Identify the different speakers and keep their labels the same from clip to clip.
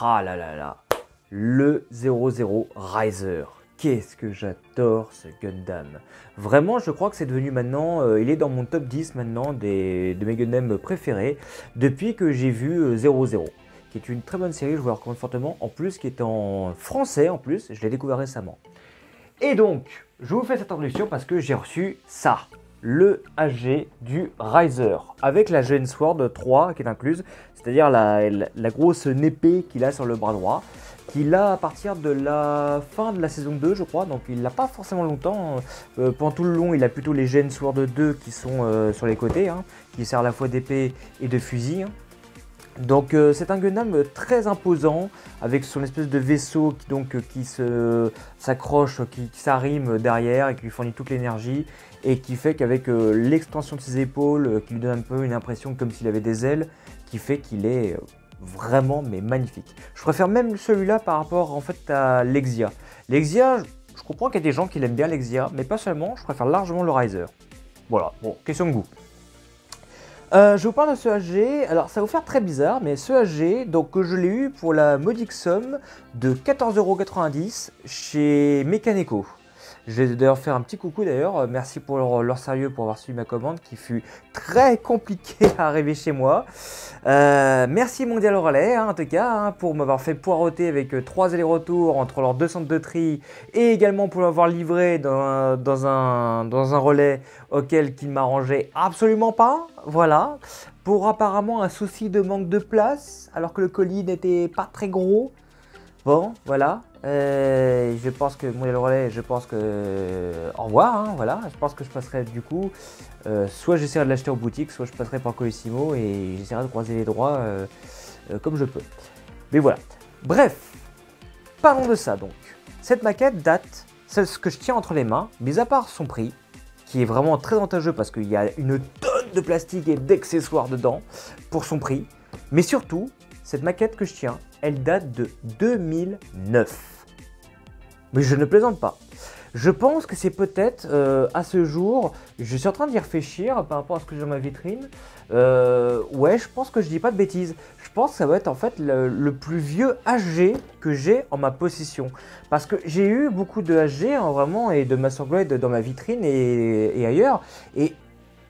Speaker 1: Ah là là là, le 00 Riser. Qu'est-ce que j'adore ce Gundam. Vraiment, je crois que c'est devenu maintenant, il est dans mon top 10 maintenant de mes Gundam préférés depuis que j'ai vu 00, qui est une très bonne série, je vous la recommande fortement, en plus qui est en français en plus, je l'ai découvert récemment. Et donc, je vous fais cette introduction parce que j'ai reçu ça, le HG du Riser, avec la GN Sword 3 qui est incluse, c'est-à-dire la grosse épée qu'il a sur le bras droit, qu'il a à partir de la fin de la saison 2 je crois, donc il l'a pas forcément longtemps, pendant tout le long il a plutôt les GN Sword 2 qui sont sur les côtés, hein, qui servent à la fois d'épée et de fusil. Donc c'est un Gundam très imposant avec son espèce de vaisseau qui s'accroche, qui s'arrime derrière et qui lui fournit toute l'énergie et qui fait qu'avec l'extension de ses épaules qui lui donne un peu une impression comme s'il avait des ailes, qui fait qu'il est vraiment mais magnifique. Je préfère même celui-là par rapport en fait à l'Exia. L'Exia, je comprends qu'il y a des gens qui l'aiment bien l'Exia, mais pas seulement, je préfère largement le Riser. Voilà, bon, question de goût. Je vous parle de ce HG, alors ça va vous faire très bizarre, mais ce HG, donc je l'ai eu pour la modique somme de 14,90 € chez Mechanico. Je vais d'ailleurs faire un petit coucou d'ailleurs, merci pour leur sérieux pour avoir suivi ma commande qui fut très compliquée à arriver chez moi. Merci Mondial Relais en tout cas pour m'avoir fait poireauter avec 3 allers-retours entre leurs 2 centres de tri et également pour l'avoir livré dans un relais auquel il m'arrangeait absolument pas. Voilà, pour apparemment un souci de manque de place alors que le colis n'était pas très gros. Bon, voilà, je pense que Mondial Relais, je pense que... au revoir, hein, voilà, je pense que je passerai du coup, soit j'essaierai de l'acheter en boutique, soit je passerai par Colissimo et j'essaierai de croiser les droits comme je peux. Mais voilà, bref, parlons de ça donc. Cette maquette date, c'est ce que je tiens entre les mains, mis à part son prix, qui est vraiment très avantageux parce qu'il y a une tonne de plastique et d'accessoires dedans pour son prix, mais surtout, cette maquette que je tiens, elle date de 2009. Mais je ne plaisante pas. Je pense que c'est peut-être à ce jour, je suis en train d'y réfléchir par rapport à ce que j'ai dans ma vitrine. Ouais, je pense que je dis pas de bêtises. Je pense que ça va être en fait le plus vieux HG que j'ai en ma possession. Parce que j'ai eu beaucoup de HG hein, vraiment et de Master Grade dans ma vitrine et ailleurs. Et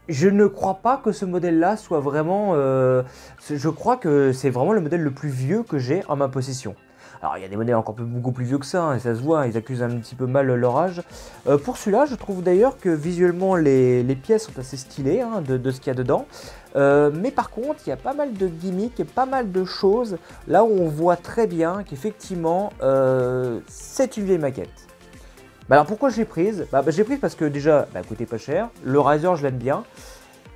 Speaker 1: je ne crois pas que ce modèle-là soit vraiment... je crois que c'est vraiment le modèle le plus vieux que j'ai en ma possession. Alors, il y a des modèles encore beaucoup plus vieux que ça, hein, et ça se voit, ils accusent un petit peu mal leur âge. Pour celui-là, je trouve d'ailleurs que visuellement, les pièces sont assez stylées hein, de ce qu'il y a dedans. Mais par contre, il y a pas mal de gimmicks et pas mal de choses là où on voit très bien qu'effectivement, c'est une vieille maquette. Bah alors pourquoi je l'ai prise? Je l'ai prise parce que déjà, elle coûtait pas cher, le Riser je l'aime bien,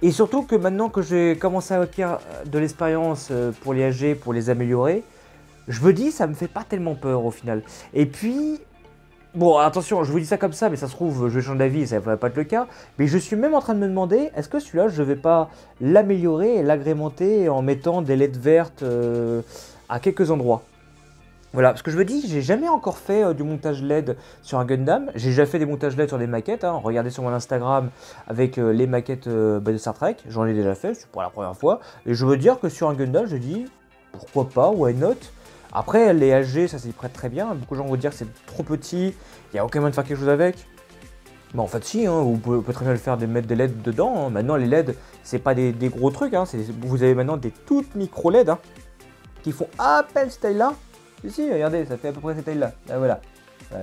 Speaker 1: et surtout que maintenant que j'ai commencé à acquérir de l'expérience pour les HG, pour les améliorer, je me dis ça me fait pas tellement peur au final. Et puis, bon attention, je vous dis ça comme ça, mais ça se trouve je change d'avis, ça va pas être le cas, mais je suis même en train de me demander, est-ce que celui-là je vais pas l'améliorer et l'agrémenter en mettant des LED vertes à quelques endroits. Voilà, parce que je me dis, j'ai jamais encore fait du montage LED sur un Gundam. J'ai déjà fait des montages LED sur des maquettes. Hein. Regardez sur mon Instagram avec les maquettes de Star Trek. J'en ai déjà fait, c'est pour la première fois. Et je veux dire que sur un Gundam, je dis, pourquoi pas, why not. Après, les HG, ça s'y prête très bien. Beaucoup de gens vont dire que c'est trop petit, il n'y a aucun moyen de faire quelque chose avec. Mais en fait, si, hein, vous pouvez très bien le faire, mettre des LED dedans. Hein. Maintenant, les LED, c'est pas des gros trucs. Hein. Vous avez maintenant des toutes micro LED hein, qui font à peine cette taille-là. Si, regardez, ça fait à peu près cette taille-là. Là, voilà.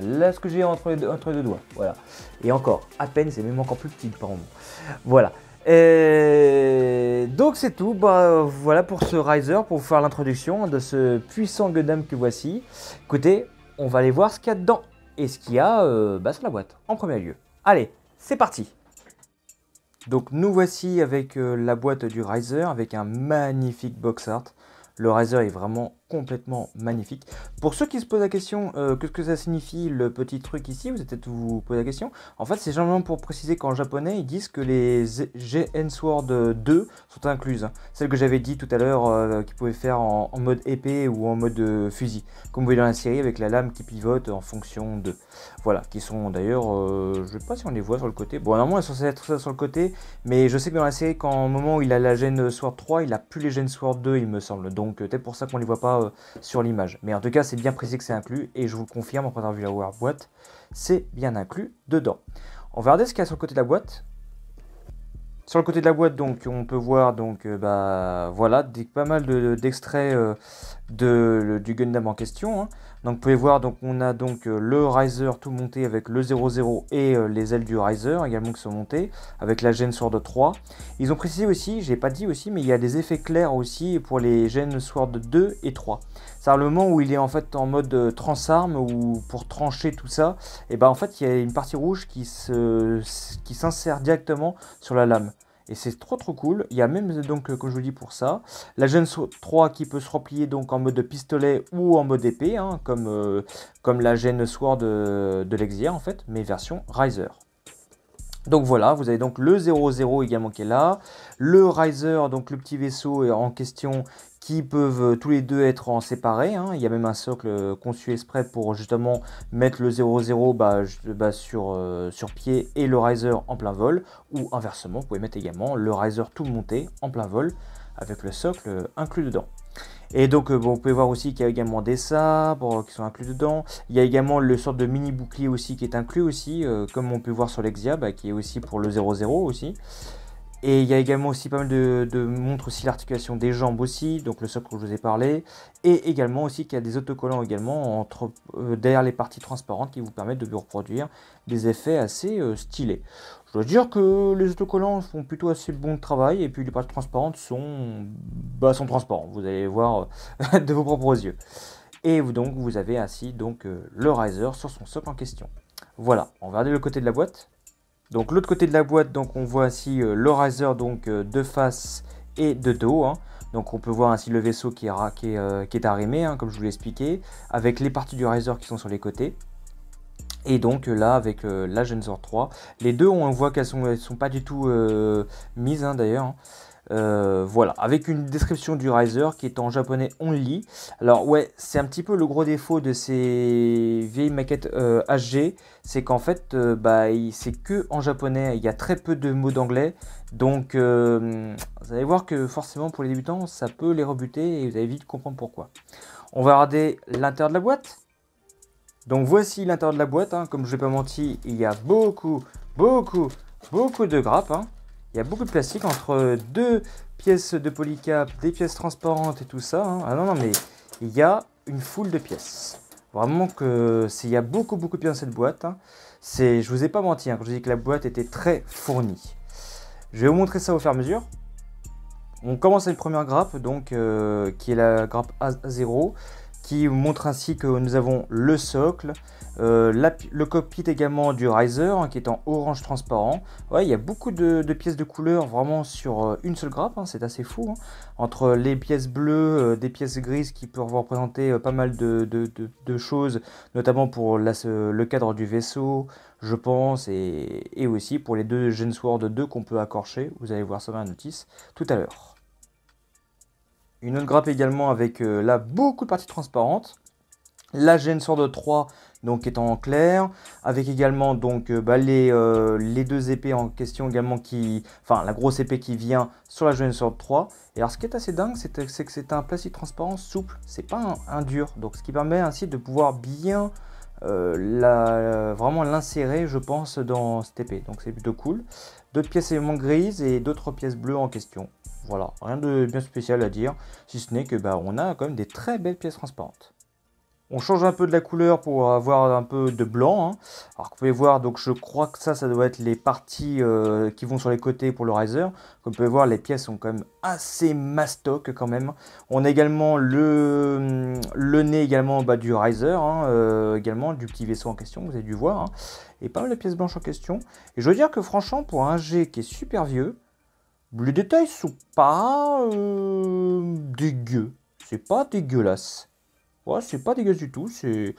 Speaker 1: Là, ce que j'ai entre les deux doigts. Voilà. Et encore, à peine, c'est même encore plus petit, pardon. Voilà. Donc, c'est tout. Voilà pour ce Riser, pour vous faire l'introduction de ce puissant Gundam que voici. Écoutez, on va aller voir ce qu'il y a dedans et ce qu'il y a sur la boîte, en premier lieu. Allez, c'est parti. Donc, nous voici avec la boîte du Riser, avec un magnifique box art. Le Riser est vraiment complètement magnifique. Pour ceux qui se posent la question, qu'est-ce que ça signifie le petit truc ici, vous allez peut-être vous poser la question. En fait, c'est simplement pour préciser qu'en japonais, ils disent que les GN Sword 2 sont incluses. Celles que j'avais dit tout à l'heure, qu'ils pouvaient faire en mode épée ou en mode fusil. Comme vous voyez dans la série, avec la lame qui pivote en fonction de... Voilà, qui sont d'ailleurs, je ne sais pas si on les voit sur le côté. Bon, normalement, elles sont censées être sur le côté, mais je sais que dans la série, quand au moment où il a la GN Sword 3, il n'a plus les GN Sword 2, il me semble. Donc, peut-être pour ça qu'on ne les voit pas sur l'image. Mais en tout cas, c'est bien précisé que c'est inclus, et je vous le confirme, après avoir vu la boîte, c'est bien inclus dedans. On va regarder ce qu'il y a sur le côté de la boîte. Sur le côté de la boîte, donc, on peut voir donc, voilà, pas mal d'extraits du Gundam en question. Hein. Donc, vous pouvez voir, donc, on a donc le Riser tout monté avec le 00 et les ailes du Riser également qui sont montées avec la Gen Sword 3. Ils ont précisé aussi, j'ai pas dit aussi, mais il y a des effets clairs aussi pour les Gen Sword 2 et 3. C'est à le moment où il est en fait en mode transarme ou pour trancher tout ça, et ben en fait il y a une partie rouge qui s'insère directement sur la lame. Et c'est trop cool. Il y a même donc, comme je vous dis pour ça, la Gen 3 qui peut se replier donc en mode pistolet ou en mode épée, hein, comme la Gen Sword de l'Exia en fait, mais version Riser. Donc voilà, vous avez donc le 00 également qui est là, le Riser, donc le petit vaisseau en question qui peuvent tous les deux être en séparés. Hein. Il y a même un socle conçu exprès pour justement mettre le 00 sur pied et le Riser en plein vol. Ou inversement, vous pouvez mettre également le Riser tout monté en plein vol avec le socle inclus dedans. Et donc, vous pouvez voir aussi qu'il y a également des sabres qui sont inclus dedans. Il y a également le sorte de mini bouclier aussi qui est inclus aussi, comme on peut voir sur l'Exia, qui est aussi pour le 00 aussi. Et il y a également aussi pas mal de montres aussi l'articulation des jambes aussi, donc le socle que je vous ai parlé. Et également aussi qu'il y a des autocollants également derrière les parties transparentes qui vous permettent de reproduire des effets assez stylés. Je dois dire que les autocollants font plutôt assez bon travail et puis les parties transparentes sont transparents. Vous allez voir de vos propres yeux. Et donc vous avez ainsi donc le Riser sur son socle en question. Voilà, on va regarder le côté de la boîte. Donc l'autre côté de la boîte, donc on voit ainsi le Riser donc de face et de dos. Hein. Donc on peut voir ainsi le vaisseau qui est arrimé, hein, comme je vous l'ai expliqué, avec les parties du Riser qui sont sur les côtés. Et donc là avec la Gen Sword 3, les deux on voit qu'elles sont pas du tout mises hein, d'ailleurs. Hein. Voilà, avec une description du Riser qui est en japonais only. Alors ouais, c'est un petit peu le gros défaut de ces vieilles maquettes HG, c'est qu'en fait, c'est que en japonais, il y a très peu de mots d'anglais. Donc vous allez voir que forcément pour les débutants, ça peut les rebuter et vous allez vite comprendre pourquoi. On va regarder l'intérieur de la boîte. Donc voici l'intérieur de la boîte, hein. Comme je ne vais pas mentir, il y a beaucoup de grappes. Hein. Il y a beaucoup de plastique entre deux pièces de polycap, des pièces transparentes et tout ça. Hein. Ah non, mais il y a une foule de pièces. Vraiment que il y a beaucoup de pièces dans cette boîte. Hein. Je vous ai pas menti hein, quand je dis que la boîte était très fournie. Je vais vous montrer ça au fur et à mesure. On commence avec une première grappe, donc, qui est la grappe A0, qui montre ainsi que nous avons le socle, le cockpit également du Riser, hein, qui est en orange transparent. Ouais, il y a beaucoup de pièces de couleur vraiment sur une seule grappe, hein, c'est assez fou. Hein. Entre les pièces bleues, des pièces grises qui peuvent représenter pas mal de choses, notamment pour le cadre du vaisseau, je pense, et aussi pour les deux Gen Sword 2 qu'on peut accorcher. Vous allez voir ça dans la notice tout à l'heure. Une autre grappe également avec là beaucoup de parties transparentes. La Gen Sword 3 donc étant en clair, avec également donc les deux épées en question également la grosse épée qui vient sur la Gen Sword 3. Et alors ce qui est assez dingue, c'est que c'est un plastique transparent souple, c'est pas un dur, donc ce qui permet ainsi de pouvoir bien vraiment l'insérer, je pense, dans cette épée. Donc c'est plutôt cool. D'autres pièces éléments grises et d'autres pièces bleues en question. Voilà, rien de bien spécial à dire, si ce n'est que on a quand même des très belles pièces transparentes. On change un peu de la couleur pour avoir un peu de blanc. Hein. Alors vous pouvez voir, donc je crois que ça doit être les parties qui vont sur les côtés pour le Riser. Comme vous pouvez voir, les pièces sont quand même assez mastoc quand même. On a également le nez également du Riser, hein, également du petit vaisseau en question, vous avez dû voir. Hein. Et pas mal de pièces blanches en question. Et je veux dire que franchement, pour un G qui est super vieux, les détails sont pas dégueux. C'est pas dégueulasse. Ouais, c'est pas dégueulasse du tout. C'est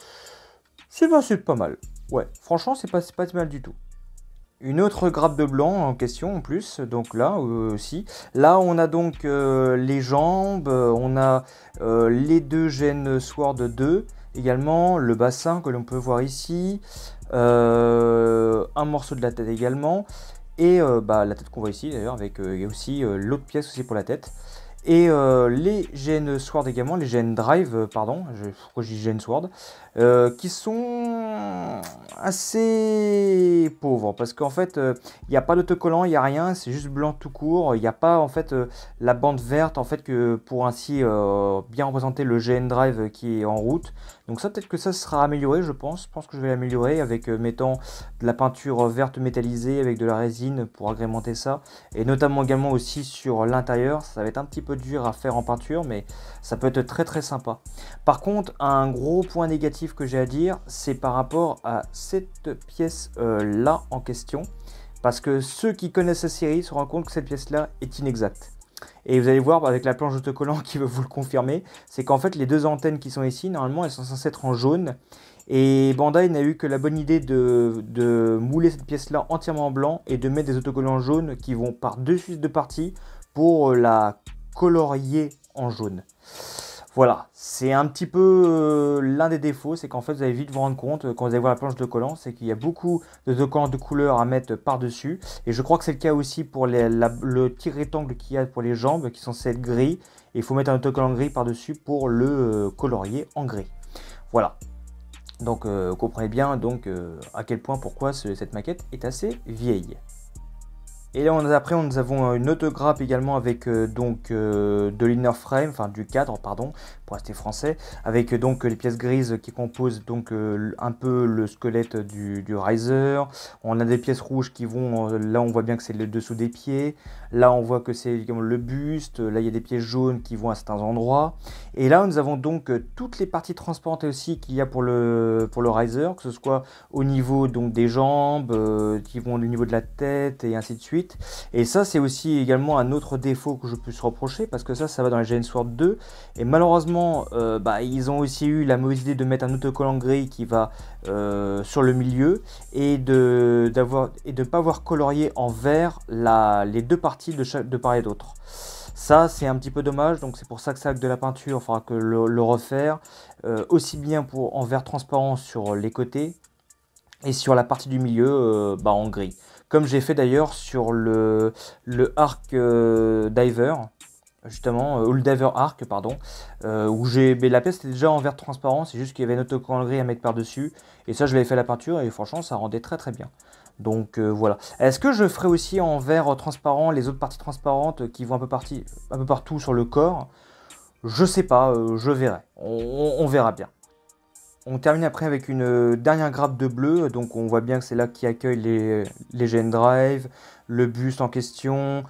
Speaker 1: pas mal. Ouais, franchement, c'est pas mal du tout. Une autre grappe de blanc en question en plus. Donc là aussi. Là, on a donc les jambes. On a les deux Gen Sword 2. Également le bassin que l'on peut voir ici. Un morceau de la tête également. Et la tête qu'on voit ici d'ailleurs, avec il y a aussi l'autre pièce aussi pour la tête. Et les GN Sword également, les GN Drive, pardon, pourquoi je dis GN Sword, qui sont assez pauvres, parce qu'en fait, il n'y a pas d'autocollant, il n'y a rien, c'est juste blanc tout court, il n'y a pas en fait la bande verte, en fait, que pour ainsi bien représenter le GN Drive qui est en route. Donc ça, peut-être que ça sera amélioré, je pense que je vais l'améliorer avec mettant de la peinture verte métallisée avec de la résine pour agrémenter ça, et notamment également aussi sur l'intérieur. Ça va être un petit peu dur à faire en peinture, mais ça peut être très très sympa. Par contre, un gros point négatif que j'ai à dire, c'est par rapport à cette pièce là en question, parce que ceux qui connaissent la série se rendent compte que cette pièce là est inexacte. Et vous allez voir avec la planche d'autocollant qui va vous le confirmer, c'est qu'en fait les deux antennes qui sont ici, normalement elles sont censées être en jaune. Et Bandai n'a eu que la bonne idée de mouler cette pièce là entièrement en blanc et de mettre des autocollants jaunes qui vont par-dessus ces deux parties pour la colorier en jaune. Voilà, c'est un petit peu l'un des défauts, c'est qu'en fait vous allez vite vous rendre compte quand vous allez voir la planche de collant, c'est qu'il y a beaucoup d'autocollants de couleurs à mettre par-dessus. Et je crois que c'est le cas aussi pour le petit rectangle qu'il y a pour les jambes qui sont censés être gris. Et il faut mettre un autocollant gris par-dessus pour le colorier en gris. Voilà. Donc vous comprenez bien donc, à quel point pourquoi cette maquette est assez vieille. Et là après nous avons une autre grappe également avec de l'inner frame, enfin du cadre pardon, pour rester français, avec donc les pièces grises qui composent donc un peu le squelette du Riser. On a des pièces rouges qui vont, là on voit bien que c'est le dessous des pieds, là on voit que c'est le buste, là il y a des pièces jaunes qui vont à certains endroits. Et là nous avons donc toutes les parties transparentes aussi qu'il y a pour le Riser, que ce soit au niveau donc des jambes, qui vont au niveau de la tête et ainsi de suite. Et ça c'est aussi également un autre défaut que je peux se reprocher, parce que ça va dans les GN Sword 2 et malheureusement ils ont aussi eu la mauvaise idée de mettre un autocollant gris qui va sur le milieu et de ne pas avoir colorié en vert les deux parties de part et d'autre. Ça c'est un petit peu dommage, donc c'est pour ça que ça avec de la peinture, il faudra que le refaire aussi bien en vert transparent sur les côtés et sur la partie du milieu en gris. Comme j'ai fait d'ailleurs sur le Arc Diver, justement, ou le Diver Arc, pardon, où la pièce était déjà en vert transparent, c'est juste qu'il y avait un autocollant gris à mettre par-dessus, et ça je l'avais fait à la peinture, et franchement ça rendait très très bien. Donc voilà. Est-ce que je ferai aussi en vert transparent les autres parties transparentes qui vont un peu partout sur le corps? Je sais pas, je verrai, on verra bien. On termine après avec une dernière grappe de bleu, donc on voit bien que c'est là qui accueille les GN Drive, le buste en question,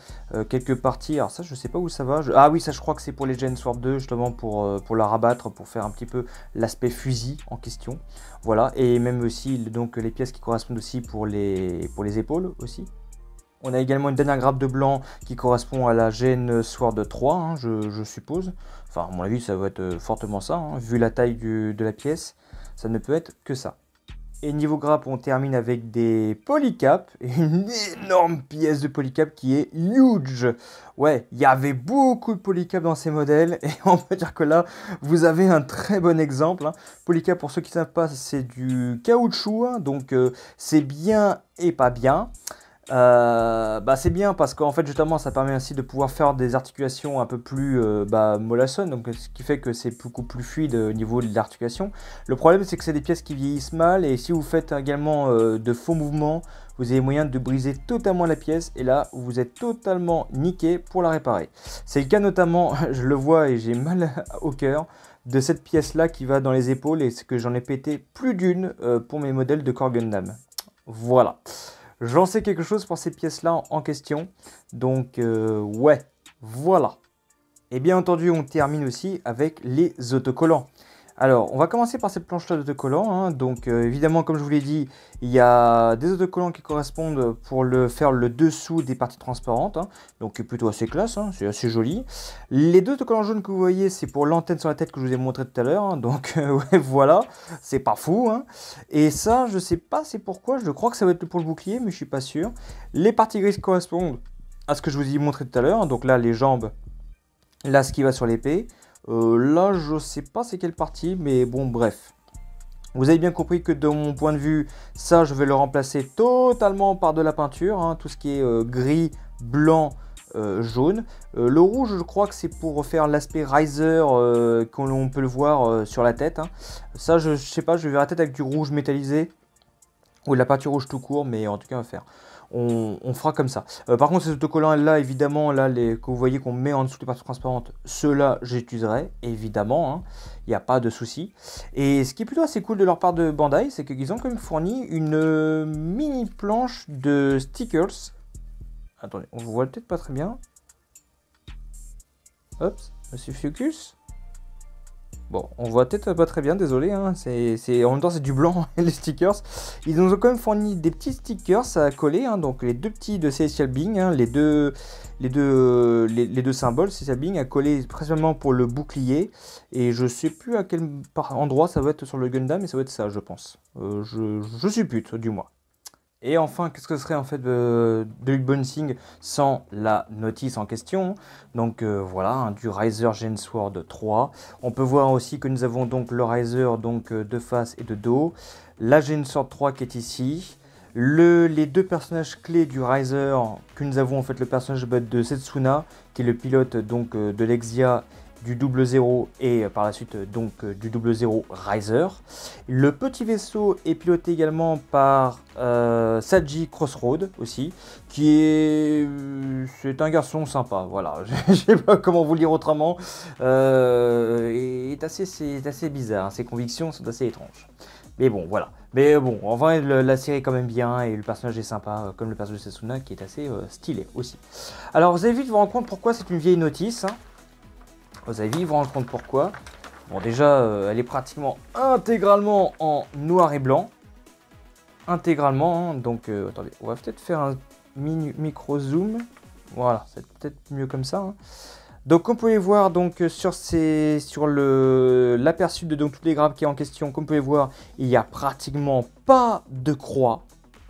Speaker 1: quelques parties. Alors ça je sais pas où ça va, ah oui ça je crois que c'est pour les GN Sword 2 justement pour la rabattre, pour faire un petit peu l'aspect fusil en question. Voilà, et même aussi donc les pièces qui correspondent aussi pour les épaules aussi. On a également une dernière grappe de blanc qui correspond à la GN Sword 3, hein, je suppose. Enfin, à mon avis, ça va être fortement ça, hein, vu la taille de la pièce. Ça ne peut être que ça. Et niveau grappe, on termine avec des polycaps. Et une énorme pièce de polycap qui est huge. Ouais, il y avait beaucoup de polycaps dans ces modèles. Et on peut dire que là, vous avez un très bon exemple. Hein. Polycap, pour ceux qui ne savent pas, c'est du caoutchouc. Hein, donc, c'est bien et pas bien. C'est bien parce qu'en fait justement ça permet ainsi de pouvoir faire des articulations un peu plus mollassonnes, donc ce qui fait que c'est beaucoup plus fluide au niveau de l'articulation. Le problème c'est que c'est des pièces qui vieillissent mal, et si vous faites également de faux mouvements, vous avez moyen de briser totalement la pièce, et là vous êtes totalement niqué pour la réparer. C'est le cas notamment, je le vois et j'ai mal au cœur, de cette pièce là qui va dans les épaules, et c'est que j'en ai pété plus d'une pour mes modèles de Core Gundam. Voilà. J'en sais quelque chose pour ces pièces-là en question. Donc, ouais, voilà. Et bien entendu, on termine aussi avec les autocollants. Alors, on va commencer par cette planche-là d'autocollants. Hein. Donc, évidemment, comme je vous l'ai dit, il y a des autocollants qui correspondent pour faire le dessous des parties transparentes. Hein. Donc, plutôt assez classe, hein. C'est assez joli. Les deux autocollants jaunes que vous voyez, c'est pour l'antenne sur la tête que je vous ai montré tout à l'heure. Hein. Donc, ouais, voilà, c'est pas fou. Hein. Et ça, je sais pas c'est pourquoi. Je crois que ça va être pour le bouclier, mais je suis pas sûr. Les parties grises correspondent à ce que je vous ai montré tout à l'heure. Donc là, les jambes, là, ce qui va sur l'épée. Là, je sais pas c'est quelle partie, mais bon, bref. Vous avez bien compris que de mon point de vue, ça, je vais le remplacer totalement par de la peinture. Hein, tout ce qui est gris, blanc, jaune. Le rouge, je crois que c'est pour faire l'aspect riser, qu'on peut le voir sur la tête. Hein. Ça, je sais pas, je verrai peut-être avec du rouge métallisé ou de la peinture rouge tout court, mais en tout cas, on va faire. On fera comme ça. Par contre, ces autocollants là, évidemment, là, que vous voyez qu'on met en dessous des parties transparentes, ceux-là, j'utiliserai, évidemment. Hein. Il n'y a pas de souci. Et ce qui est plutôt assez cool de leur part de Bandai, c'est qu'ils ont quand même fourni une mini planche de stickers. Attendez, on voit peut-être pas très bien. Hop, monsieur Focus. Bon, on voit peut-être pas très bien, désolé, hein, en même temps c'est du blanc, les stickers. Ils nous ont quand même fourni des petits stickers à coller, hein, donc les deux petits de Celestial Being, hein, les deux symboles Celestial Being à coller principalement pour le bouclier. Et je sais plus à quel endroit ça va être sur le Gundam, mais ça va être ça, je pense. Je suppute, du moins. Et enfin, qu'est-ce que serait en fait de l'unboxing sans la notice en question? Donc voilà, hein, du Riser Gensword 3. On peut voir aussi que nous avons donc le Riser donc, de face et de dos. La Gensword 3 qui est ici. Les deux personnages clés du Riser que nous avons en fait le personnage de Setsuna, qui est le pilote donc de l'Exia, du 00 et par la suite donc du 00 Riser. Le petit vaisseau est piloté également par Saji Crossroad aussi, qui est c'est un garçon sympa, voilà, je sais pas comment vous le dire autrement, c'est assez bizarre, hein. Ses convictions sont assez étranges. Mais bon, voilà. Mais bon, en vrai, la série est quand même bien et le personnage est sympa, comme le personnage de Setsuna qui est assez stylé aussi. Alors, vous allez vite vous rendre compte pourquoi c'est une vieille notice, hein. Vous allez vite vous rendre compte pourquoi. Bon, déjà, elle est pratiquement intégralement en noir et blanc. Intégralement, hein. Donc, attendez, on va peut-être faire un micro-zoom. Voilà, c'est peut-être mieux comme ça, hein. Donc, comme vous pouvez voir donc, sur l'aperçu de donc, toutes les graves qui est en question, comme vous pouvez voir, il n'y a pratiquement pas de croix.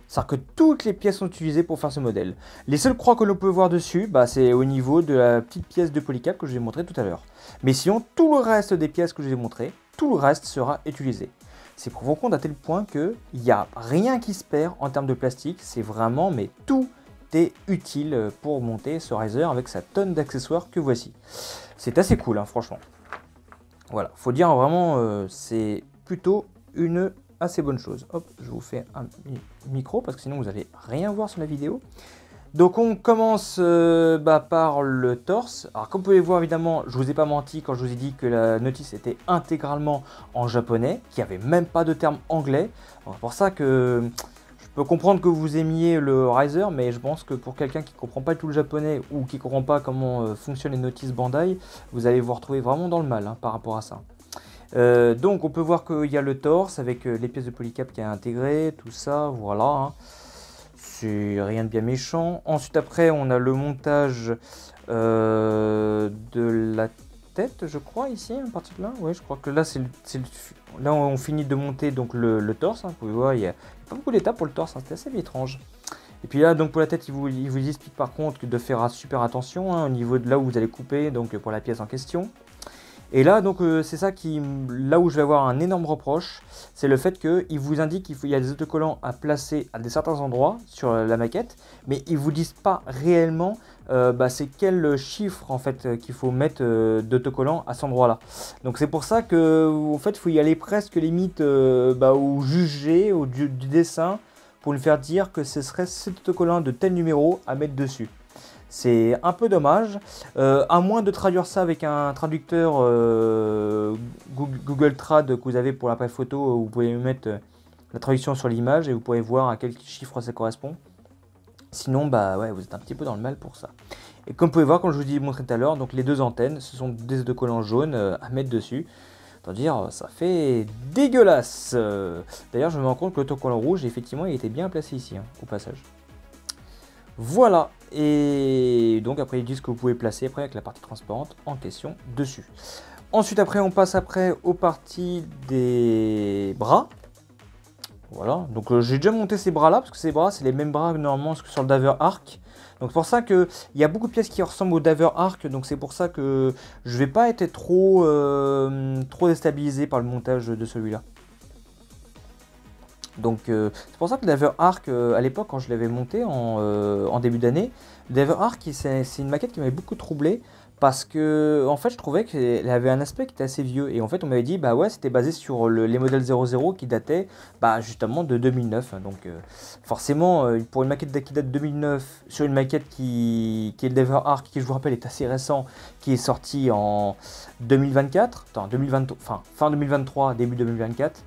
Speaker 1: C'est-à-dire que toutes les pièces sont utilisées pour faire ce modèle. Les seules croix que l'on peut voir dessus, bah, c'est au niveau de la petite pièce de polycap que je vous ai montré tout à l'heure. Mais sinon, tout le reste des pièces que je vous ai montré, tout le reste sera utilisé. C'est pour vous compte à tel point qu'il n'y a rien qui se perd en termes de plastique. C'est vraiment, mais tout est utile pour monter ce Riser avec sa tonne d'accessoires que voici. C'est assez cool, hein, franchement. Voilà, faut dire vraiment, c'est plutôt une assez bonne chose. Hop, je vous fais un micro parce que sinon vous n'allez rien voir sur la vidéo. Donc on commence par le torse. Alors comme vous pouvez voir évidemment, je vous ai pas menti quand je vous ai dit que la notice était intégralement en japonais, qu'il n'y avait même pas de terme anglais. C'est pour ça que je peux comprendre que vous aimiez le Riser, mais je pense que pour quelqu'un qui ne comprend pas tout le japonais ou qui ne comprend pas comment fonctionnent les notices Bandai, vous allez vous retrouver vraiment dans le mal, hein, par rapport à ça. Donc on peut voir qu'il y a le torse avec les pièces de polycap qui est intégré, tout ça, voilà, hein. C'est rien de bien méchant. Ensuite après on a le montage de la tête, je crois, ici, à partir de là. Ouais, je crois que là là on finit de monter donc le torse, hein. Vous pouvez voir, il n'y a pas beaucoup d'étapes pour le torse, hein. C'était assez étrange. Et puis là, donc pour la tête, il vous explique par contre de faire super attention, hein, au niveau de là où vous allez couper, donc pour la pièce en question. Et là, donc c'est ça là où je vais avoir un énorme reproche, c'est le fait qu'il vous indique qu'il y a des autocollants à placer à certains endroits sur la maquette, mais ils vous disent pas réellement c'est quel chiffre en fait qu'il faut mettre d'autocollants à cet endroit-là. Donc c'est pour ça que en fait, il faut y aller presque limite au jugé, du dessin, pour lui faire dire que ce serait cet autocollant de tel numéro à mettre dessus. C'est un peu dommage, à moins de traduire ça avec un traducteur Google Trad que vous avez pour l'appareil photo, où vous pouvez mettre la traduction sur l'image et vous pouvez voir à quel chiffre ça correspond. Sinon, bah ouais, vous êtes un petit peu dans le mal pour ça. Et comme vous pouvez voir, comme je vous ai montré tout à l'heure, donc les deux antennes, ce sont des autocollants jaunes à mettre dessus. C'est-à-dire, ça fait dégueulasse. D'ailleurs, je me rends compte que l'autocollant rouge, effectivement, il était bien placé ici, hein, au passage. Voilà, et donc après ils disent que vous pouvez placer après avec la partie transparente en question dessus. Ensuite après on passe après aux parties des bras. Voilà, donc j'ai déjà monté ces bras là, parce que ces bras c'est les mêmes bras normalement que sur le Daver Arc. Donc c'est pour ça qu'il y a beaucoup de pièces qui ressemblent au Daver Arc, donc c'est pour ça que je vais pas être trop déstabilisé par le montage de celui-là. Donc c'est pour ça que le Diver Arc, à l'époque quand je l'avais monté en début d'année, le Diver Arc c'est une maquette qui m'avait beaucoup troublé parce que en fait je trouvais qu'elle avait un aspect qui était assez vieux et en fait on m'avait dit bah ouais c'était basé sur les modèles 00 qui dataient bah, justement de 2009. Donc forcément pour une maquette qui date de 2009 sur une maquette qui est le Diver Arc qui je vous rappelle est assez récent, qui est sorti en 2024, attends 2020, enfin fin 2023 début 2024,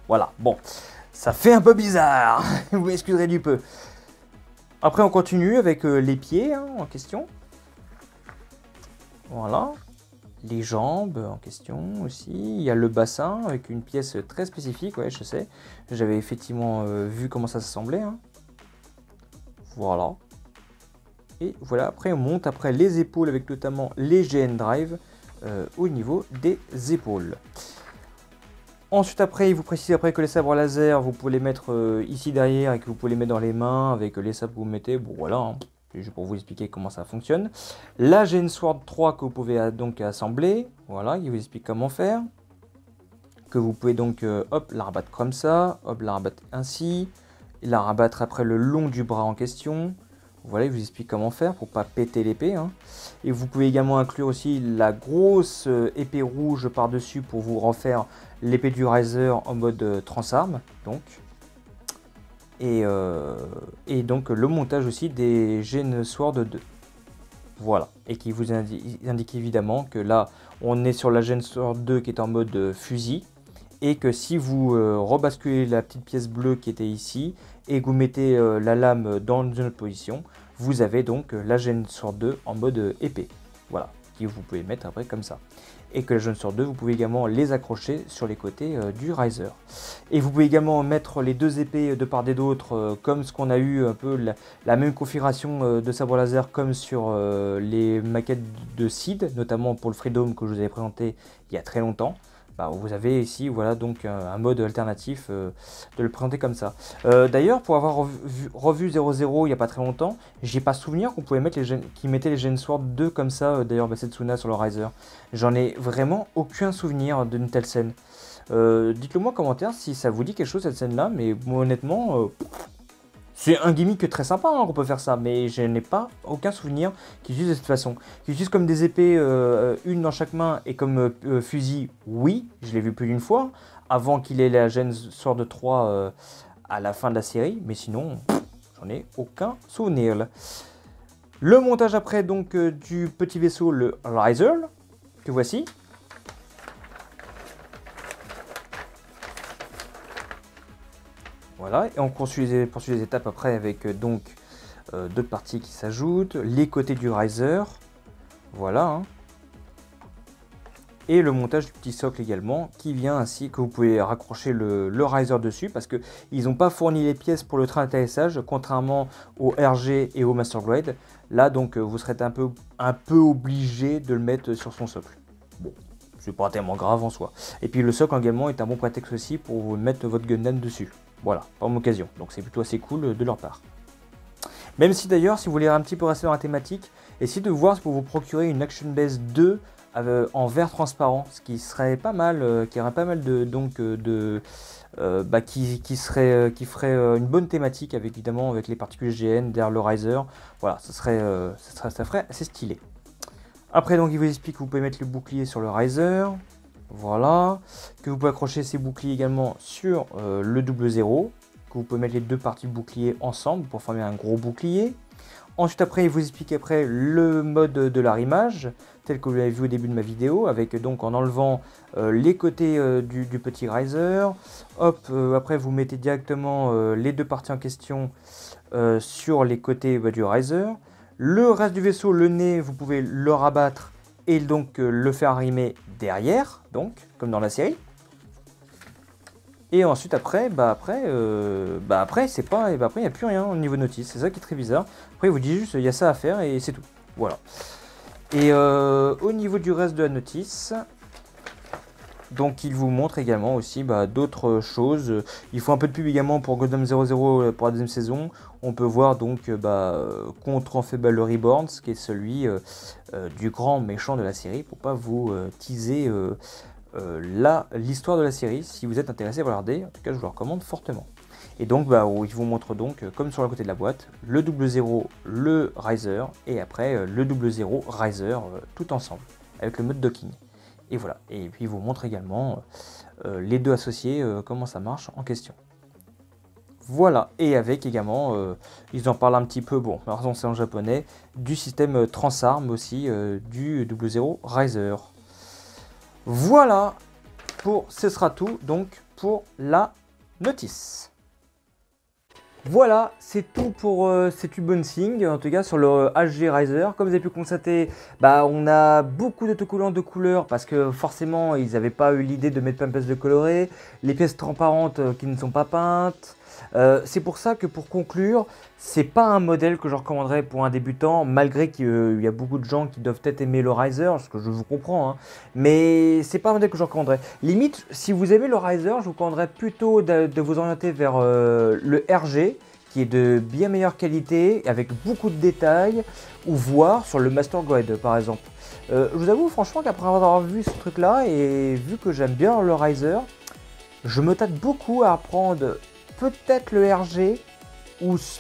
Speaker 1: voilà bon. Ça fait un peu bizarre, vous m'excuserez du peu. Après on continue avec les pieds hein, en question. Voilà. Les jambes en question aussi. Il y a le bassin avec une pièce très spécifique, ouais je sais. J'avais effectivement vu comment ça s'assemblait. Hein. Voilà. Et voilà, après on monte après les épaules avec notamment les GN Drive au niveau des épaules. Ensuite après, il vous précise après que les sabres laser, vous pouvez les mettre ici derrière et que vous pouvez les mettre dans les mains avec les sabres que vous mettez. Bon voilà, hein. C'est juste pour vous expliquer comment ça fonctionne. Là j'ai une Sword 3 que vous pouvez donc assembler. Voilà, il vous explique comment faire. Que vous pouvez donc hop, la rabattre comme ça, hop, la rabattre ainsi. Et la rabattre après le long du bras en question. Voilà, il vous explique comment faire pour pas péter l'épée. Hein. Et vous pouvez également inclure aussi la grosse épée rouge par-dessus pour vous refaire l'épée du Riser en mode transarme. Donc. Et donc le montage aussi des Gen Sword 2. Voilà. Et qui vous indique évidemment que là, on est sur la Gen Sword 2 qui est en mode fusil. Et que si vous rebasculez la petite pièce bleue qui était ici et que vous mettez la lame dans une autre position, vous avez donc la Gen Sword 2 en mode épée. Voilà, qui vous pouvez mettre après comme ça. Et que la Gen Sword 2, vous pouvez également les accrocher sur les côtés du Riser. Et vous pouvez également mettre les deux épées de part et d'autre, comme ce qu'on a eu un peu la même configuration de sabre laser comme sur les maquettes de Seed, notamment pour le Freedom que je vous avais présenté il y a très longtemps. Bah, vous avez ici voilà donc un mode alternatif de le présenter comme ça. D'ailleurs pour avoir revu 00 il n'y a pas très longtemps, j'ai pas souvenir qu'on pouvait mettre qui mettaient les Gen Sword 2 comme ça d'ailleurs Setsuna sur le Riser. J'en ai vraiment aucun souvenir d'une telle scène. Dites-le moi en commentaire si ça vous dit quelque chose cette scène là, mais moi, honnêtement c'est un gimmick très sympa hein, qu'on peut faire ça, mais je n'ai pas aucun souvenir qu'ils utilisent de cette façon. Qu'ils utilisent comme des épées, une dans chaque main, et comme fusil, oui, je l'ai vu plus d'une fois, avant qu'il ait la Gen Sword 3 à la fin de la série, mais sinon, j'en ai aucun souvenir. Le montage après donc du petit vaisseau, le Riser, que voici. Voilà, et on poursuit les étapes après avec donc d'autres parties qui s'ajoutent, les côtés du Riser, voilà, hein. Et le montage du petit socle également, qui vient ainsi que vous pouvez raccrocher le Riser dessus, parce qu'ils n'ont pas fourni les pièces pour le train d'atterrissage, contrairement au RG et au Master Grade. Là donc vous serez un peu obligé de le mettre sur son socle. Bon, c'est pas tellement grave en soi. Et puis le socle également est un bon prétexte aussi pour vous mettre votre Gundam dessus. Voilà, par occasion. Donc c'est plutôt assez cool de leur part. Même si d'ailleurs, si vous voulez un petit peu rester dans la thématique, essayez de voir pour vous procurer une Action Base 2 en verre transparent, ce qui serait pas mal, qui aurait pas mal qui ferait une bonne thématique avec évidemment avec les particules GN derrière le Riser. Voilà, ça ferait assez stylé. Après donc il vous explique que vous pouvez mettre le bouclier sur le Riser. Voilà, que vous pouvez accrocher ces boucliers également sur le double 0, que vous pouvez mettre les deux parties de bouclier ensemble pour former un gros bouclier. Ensuite après il vous explique après le mode de l'arrimage, tel que vous l'avez vu au début de ma vidéo, avec donc en enlevant les côtés du petit Riser. Hop, après vous mettez directement les deux parties en question sur les côtés du Riser. Le reste du vaisseau, le nez, vous pouvez le rabattre et donc le faire arrimer derrière, donc comme dans la série. Et ensuite après, c'est pas, après il n'y a plus rien au niveau de notice, c'est ça qui est très bizarre. Après il vous dit juste il y a ça à faire et c'est tout, voilà. Et au niveau du reste de la notice, donc il vous montre également aussi d'autres choses. Il faut un peu de pub également pour Gundam 00 pour la deuxième saison. On peut voir donc contre en fait le Reborn, qui est celui du grand méchant de la série, pour pas vous teaser l'histoire de la série. Si vous êtes intéressé à regarder, en tout cas je vous le recommande fortement. Et donc, bah, il vous montre donc, comme sur le côté de la boîte, le 00, le Riser, et après le 00 Riser, tout ensemble, avec le mode docking. Et voilà, et puis il vous montre également les deux associés, comment ça marche en question. Voilà, et avec également, ils en parlent un petit peu, bon, alors c'est en japonais, du système Transarm aussi, du 00 Riser. Voilà, ce sera tout donc pour la notice. Voilà, c'est tout pour cet unboxing, en tout cas sur le HG Riser. Comme vous avez pu constater, bah, on a beaucoup d'autocollants de couleurs parce que forcément ils n'avaient pas eu l'idée de mettre plein de pièces de colorées, les pièces transparentes qui ne sont pas peintes. C'est pour ça que pour conclure, c'est pas un modèle que je recommanderais pour un débutant, malgré qu'il y a beaucoup de gens qui doivent peut-être aimer le Riser, ce que je vous comprends, hein, mais c'est pas un modèle que je recommanderais. Limite, si vous aimez le Riser, je vous recommanderais plutôt de vous orienter vers le RG, qui est de bien meilleure qualité, avec beaucoup de détails, ou voir sur le Master Grade par exemple. Je vous avoue franchement qu'après avoir vu ce truc là, et vu que j'aime bien le Riser, je me tâte beaucoup à apprendre peut-être le RG,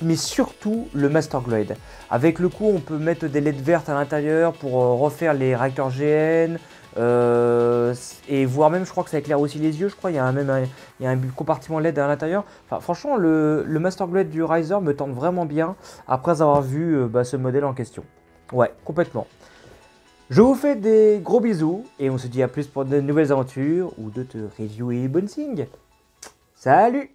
Speaker 1: mais surtout le Master Grade. Avec le coup, on peut mettre des LED vertes à l'intérieur pour refaire les réacteurs GN, et voire même, je crois que ça éclaire aussi les yeux, je crois, il y a un compartiment LED à l'intérieur. Enfin, franchement, le Master Grade du Riser me tente vraiment bien, après avoir vu ce modèle en question. Ouais, complètement. Je vous fais des gros bisous, et on se dit à plus pour de nouvelles aventures, ou d'autres reviews et unboxing. Salut!